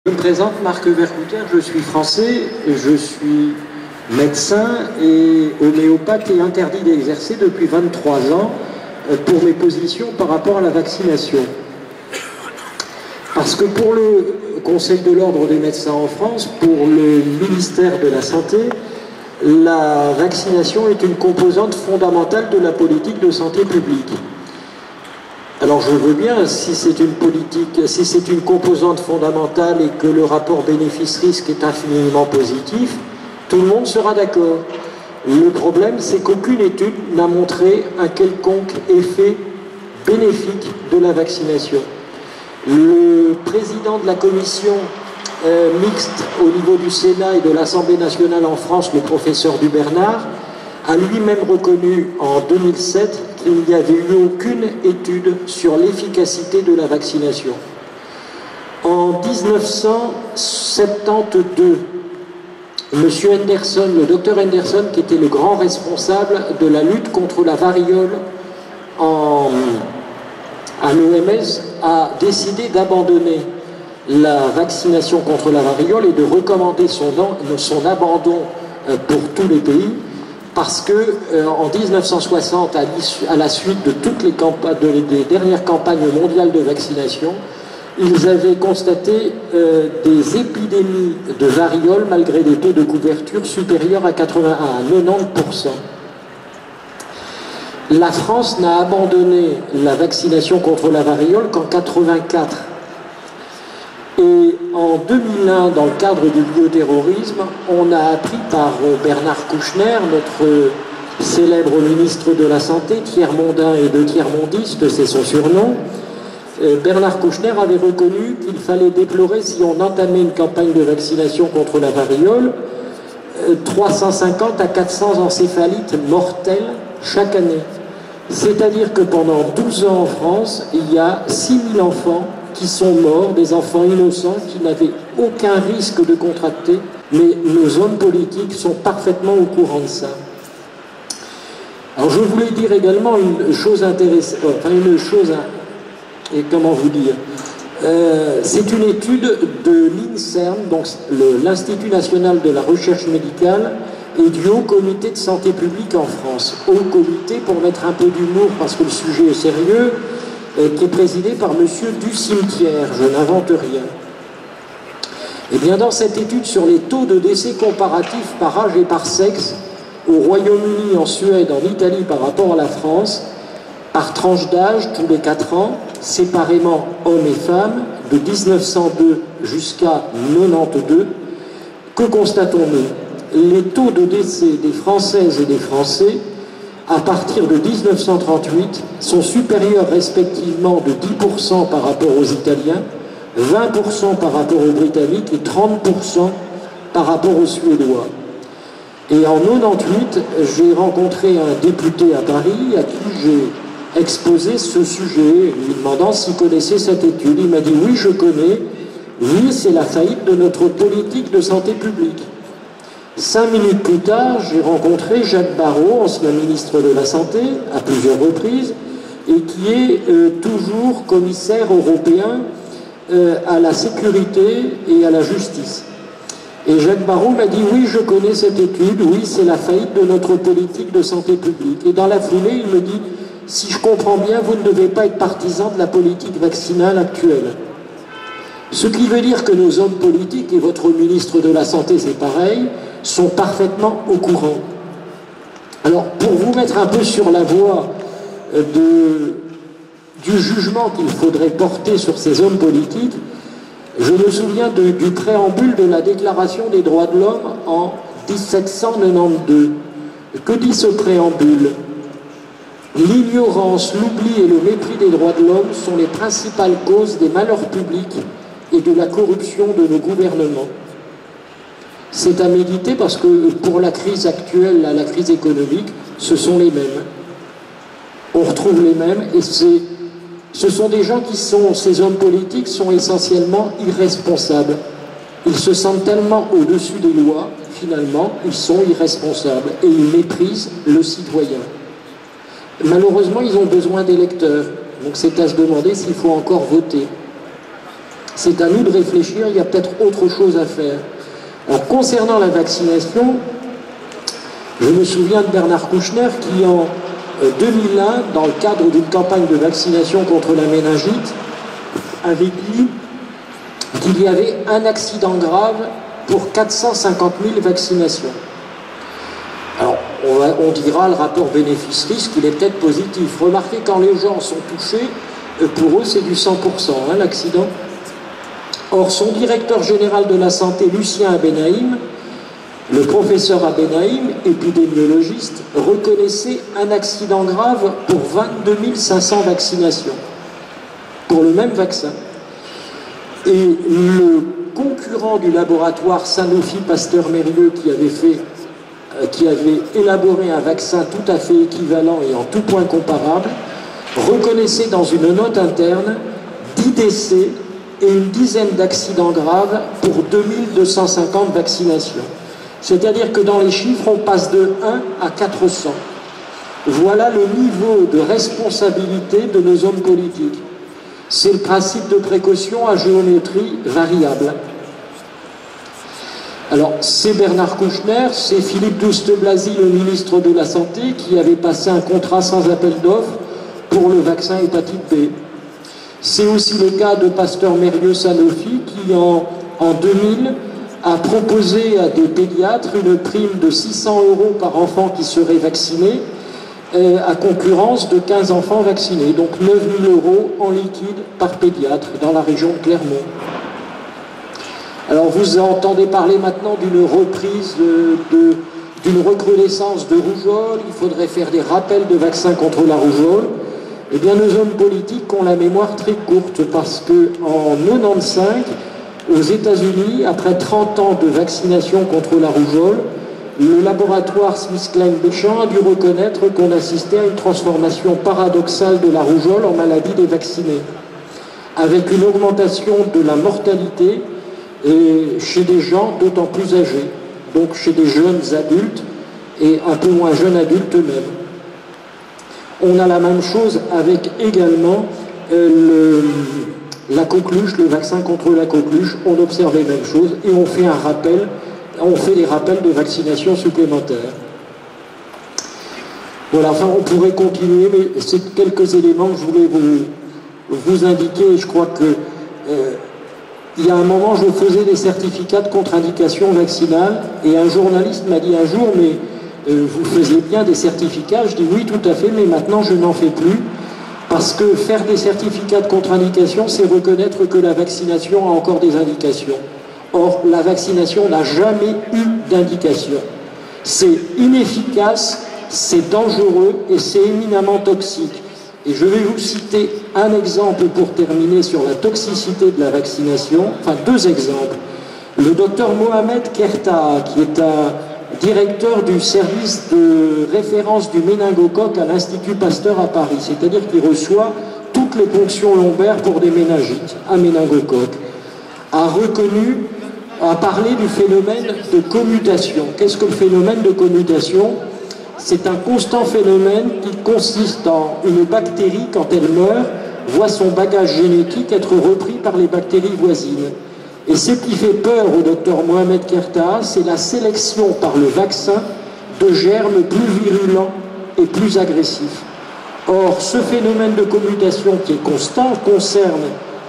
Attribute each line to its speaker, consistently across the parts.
Speaker 1: Je me présente, Marc Vercouter, je suis français, je suis médecin et homéopathe et interdit d'exercer depuis 23 ans pour mes positions par rapport à la vaccination. Parce que pour le Conseil de l'Ordre des médecins en France, pour le ministère de la Santé, la vaccination est une composante fondamentale de la politique de santé publique. Alors je veux bien, si c'est une politique, si c'est une composante fondamentale et que le rapport bénéfice-risque est infiniment positif, tout le monde sera d'accord. Le problème, c'est qu'aucune étude n'a montré un quelconque effet bénéfique de la vaccination. Le président de la commission mixte au niveau du Sénat et de l'Assemblée nationale en France, le professeur Dubernard, a lui-même reconnu en 2007 qu'il n'y avait eu aucune étude sur l'efficacité de la vaccination. En 1972, M. Henderson, le docteur Henderson, qui était le grand responsable de la lutte contre la variole à l'OMS, a décidé d'abandonner la vaccination contre la variole et de recommander son abandon pour tous les pays, parce que en 1960, à la suite de toutes les des dernières campagnes mondiales de vaccination, ils avaient constaté des épidémies de variole malgré des taux de couverture supérieurs à 90%. La France n'a abandonné la vaccination contre la variole qu'en 1984. Et en 2001, dans le cadre du bioterrorisme, on a appris par Bernard Kouchner, notre célèbre ministre de la Santé, tiers-mondain et de tiers-mondiste, c'est son surnom. Bernard Kouchner avait reconnu qu'il fallait déplorer, si on entamait une campagne de vaccination contre la variole, 350 à 400 encéphalites mortelles chaque année. C'est-à-dire que pendant 12 ans en France, il y a 6000 enfants qui sont morts, des enfants innocents qui n'avaient aucun risque de contracter, mais nos hommes politiques sont parfaitement au courant de ça. Alors je voulais dire également une chose intéressante, et comment vous dire, c'est une étude de l'INSERM, donc l'Institut National de la Recherche Médicale, et du Haut Comité de Santé Publique en France. Haut Comité, pour mettre un peu d'humour, parce que le sujet est sérieux, qui est présidé par M. Ducimetière, je n'invente rien. Et bien dans cette étude sur les taux de décès comparatifs par âge et par sexe, au Royaume-Uni, en Suède, en Italie par rapport à la France, par tranche d'âge, tous les 4 ans, séparément hommes et femmes, de 1902 jusqu'à 92, que constatons-nous? Les taux de décès des Françaises et des Français à partir de 1938, sont supérieurs respectivement de 10% par rapport aux Italiens, 20% par rapport aux Britanniques et 30% par rapport aux Suédois. Et en 98, j'ai rencontré un député à Paris à qui j'ai exposé ce sujet, lui demandant s'il connaissait cette étude. Il m'a dit « Oui, je connais. Oui, c'est la faillite de notre politique de santé publique. » 5 minutes plus tard, j'ai rencontré Jacques Barrot, ancien ministre de la Santé, à plusieurs reprises, et qui est toujours commissaire européen à la sécurité et à la justice. Et Jacques Barrot m'a dit « Oui, je connais cette étude, oui, c'est la faillite de notre politique de santé publique. » Et dans la foulée, il me dit « Si je comprends bien, vous ne devez pas être partisan de la politique vaccinale actuelle. » Ce qui veut dire que nos hommes politiques, et votre ministre de la Santé, c'est pareil, sont parfaitement au courant. Alors, pour vous mettre un peu sur la voie du jugement qu'il faudrait porter sur ces hommes politiques, je me souviens du préambule de la Déclaration des droits de l'homme en 1792. Que dit ce préambule? L'ignorance, l'oubli et le mépris des droits de l'homme sont les principales causes des malheurs publics et de la corruption de nos gouvernements. C'est à méditer parce que pour la crise actuelle, la crise économique, ce sont les mêmes. On retrouve les mêmes et ce sont des gens qui sont, ces hommes politiques sont essentiellement irresponsables. Ils se sentent tellement au-dessus des lois, finalement, ils sont irresponsables et ils méprisent le citoyen. Malheureusement, ils ont besoin d'électeurs, donc c'est à se demander s'il faut encore voter. C'est à nous de réfléchir, il y a peut-être autre chose à faire. Alors, concernant la vaccination, je me souviens de Bernard Kouchner qui, en 2001, dans le cadre d'une campagne de vaccination contre la méningite, avait dit qu'il y avait un accident grave pour 450 000 vaccinations. Alors, on dira le rapport bénéfice-risque, il est peut-être positif. Remarquez, quand les gens sont touchés, pour eux, c'est du 100%, hein, l'accident. Or, son directeur général de la santé, Lucien Abenaïm, le professeur Abenaïm, épidémiologiste, reconnaissait un accident grave pour 22 500 vaccinations, pour le même vaccin. Et le concurrent du laboratoire Sanofi Pasteur-Mérieux qui avait élaboré un vaccin tout à fait équivalent et en tout point comparable, reconnaissait dans une note interne 10 décès et une dizaine d'accidents graves pour 2250 vaccinations. C'est-à-dire que dans les chiffres, on passe de 1 à 400. Voilà le niveau de responsabilité de nos hommes politiques. C'est le principe de précaution à géométrie variable. Alors, c'est Bernard Kouchner, c'est Philippe Douste-Blazy, le ministre de la Santé, qui avait passé un contrat sans appel d'offres pour le vaccin hépatite B. C'est aussi le cas de Pasteur-Mérieux-Sanofi, qui en 2000 a proposé à des pédiatres une prime de 600 € par enfant qui serait vacciné, à concurrence de 15 enfants vaccinés, donc 9 000 € en liquide par pédiatre dans la région de Clermont. Alors vous entendez parler maintenant d'une reprise, d'une recrudescence de rougeole, il faudrait faire des rappels de vaccins contre la rougeole. Eh bien, nos hommes politiques ont la mémoire très courte parce qu'en 1995, aux États-Unis, après 30 ans de vaccination contre la rougeole, le laboratoire SmithKline-Béchamp a dû reconnaître qu'on assistait à une transformation paradoxale de la rougeole en maladie des vaccinés, avec une augmentation de la mortalité chez des gens d'autant plus âgés, donc chez des jeunes adultes et un peu moins jeunes adultes eux-mêmes. On a la même chose avec également la coqueluche, le vaccin contre la coqueluche, on observe les mêmes choses et on fait un rappel, on fait des rappels de vaccination supplémentaires. Voilà, enfin on pourrait continuer, mais c'est quelques éléments que je voulais vous indiquer. Je crois que il y a un moment, je faisais des certificats de contre-indication vaccinale et un journaliste m'a dit un jour, mais vous faisiez bien des certificats? Je dis oui, tout à fait, mais maintenant je n'en fais plus. Parce que faire des certificats de contre-indication, c'est reconnaître que la vaccination a encore des indications. Or, la vaccination n'a jamais eu d'indication. C'est inefficace, c'est dangereux et c'est éminemment toxique. Et je vais vous citer un exemple pour terminer sur la toxicité de la vaccination, enfin 2 exemples. Le docteur Mohamed Kerta, qui est un directeur du service de référence du méningocoque à l'Institut Pasteur à Paris, c'est-à-dire qu'il reçoit toutes les ponctions lombaires pour des méningites, un méningocoque, a parlé du phénomène de commutation. Qu'est-ce que le phénomène de commutation? C'est un constant phénomène qui consiste en une bactérie, quand elle meurt, voit son bagage génétique être repris par les bactéries voisines. Et ce qui fait peur au docteur Mohamed Kerta, c'est la sélection par le vaccin de germes plus virulents et plus agressifs. Or, ce phénomène de commutation qui est constant concerne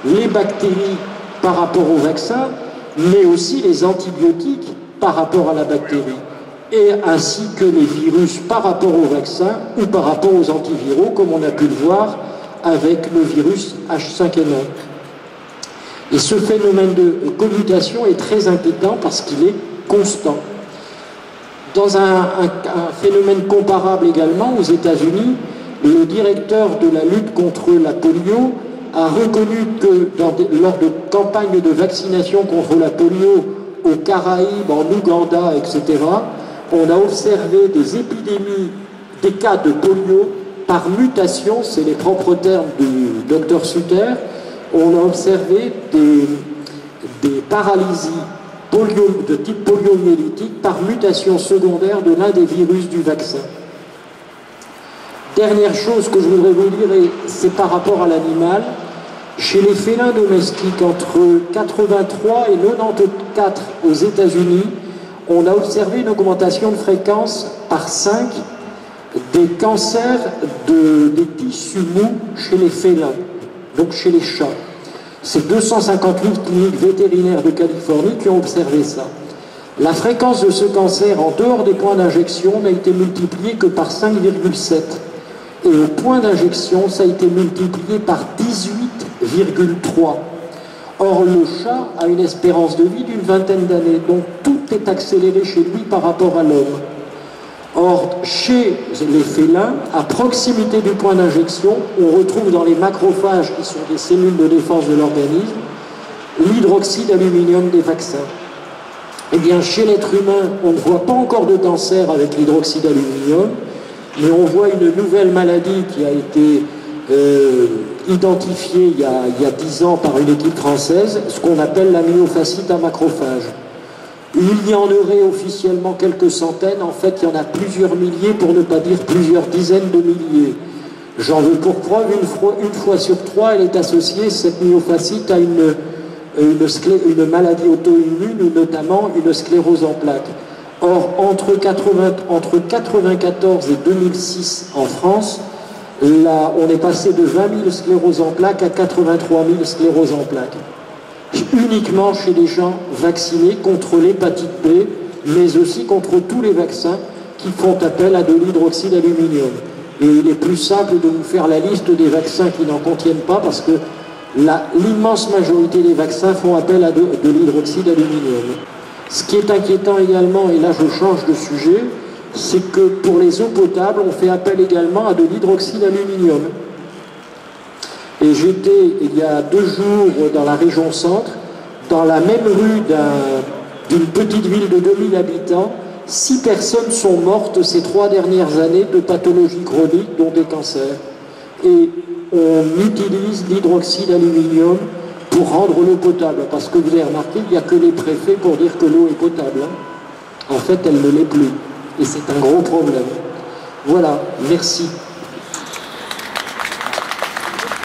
Speaker 1: les bactéries par rapport au vaccin, mais aussi les antibiotiques par rapport à la bactérie, et ainsi que les virus par rapport au vaccin ou par rapport aux antiviraux, comme on a pu le voir avec le virus H5N1. Et ce phénomène de commutation est très inquiétant parce qu'il est constant. Dans un phénomène comparable également, aux États-Unis, le directeur de la lutte contre la polio a reconnu que lors de campagnes de vaccination contre la polio aux Caraïbes, en Ouganda, etc., on a observé des épidémies, des cas de polio par mutation, c'est les propres termes du docteur Sutter. On a observé des paralysies de type poliomyélitique par mutation secondaire de l'un des virus du vaccin. Dernière chose que je voudrais vous dire, et c'est par rapport à l'animal. Chez les félins domestiques, entre 83 et 94 aux États-Unis, on a observé une augmentation de fréquence par 5 des cancers des tissus mous chez les félins, donc chez les chats. C'est 258 cliniques vétérinaires de Californie qui ont observé ça. La fréquence de ce cancer en dehors des points d'injection n'a été multipliée que par 5,7. Et au point d'injection, ça a été multiplié par 18,3. Or, le chat a une espérance de vie d'une vingtaine d'années, donc tout est accéléré chez lui par rapport à l'homme. Or, chez les félins, à proximité du point d'injection, on retrouve dans les macrophages, qui sont des cellules de défense de l'organisme, l'hydroxyde d'aluminium des vaccins. Eh bien, chez l'être humain, on ne voit pas encore de cancer avec l'hydroxyde d'aluminium, mais on voit une nouvelle maladie qui a été identifiée il y a 10 ans par une équipe française, ce qu'on appelle la myofasciite à macrophage. Il y en aurait officiellement quelques centaines, en fait il y en a plusieurs milliers, pour ne pas dire plusieurs dizaines de milliers. J'en veux pour preuve, une fois sur 3, elle est associée, cette myofasciite, à une maladie auto-immune, ou notamment une sclérose en plaques. Or, entre 1994 et 2006 en France, là, on est passé de 20 000 scléroses en plaques à 83 000 scléroses en plaques. Uniquement chez les gens vaccinés contre l'hépatite B, mais aussi contre tous les vaccins qui font appel à de l'hydroxyde d'aluminium. Et il est plus simple de vous faire la liste des vaccins qui n'en contiennent pas, parce que l'immense majorité des vaccins font appel à de l'hydroxyde d'aluminium. Ce qui est inquiétant également, et là je change de sujet, c'est que pour les eaux potables, on fait appel également à de l'hydroxyde d'aluminium. Et j'étais, il y a 2 jours, dans la région centre, dans la même rue d'une petite ville de 2000 habitants, 6 personnes sont mortes ces 3 dernières années de pathologies chroniques, dont des cancers. Et on utilise l'hydroxyde d'aluminium pour rendre l'eau potable, parce que vous avez remarqué, il n'y a que les préfets pour dire que l'eau est potable. En fait, elle ne l'est plus. Et c'est un gros problème. Voilà, merci.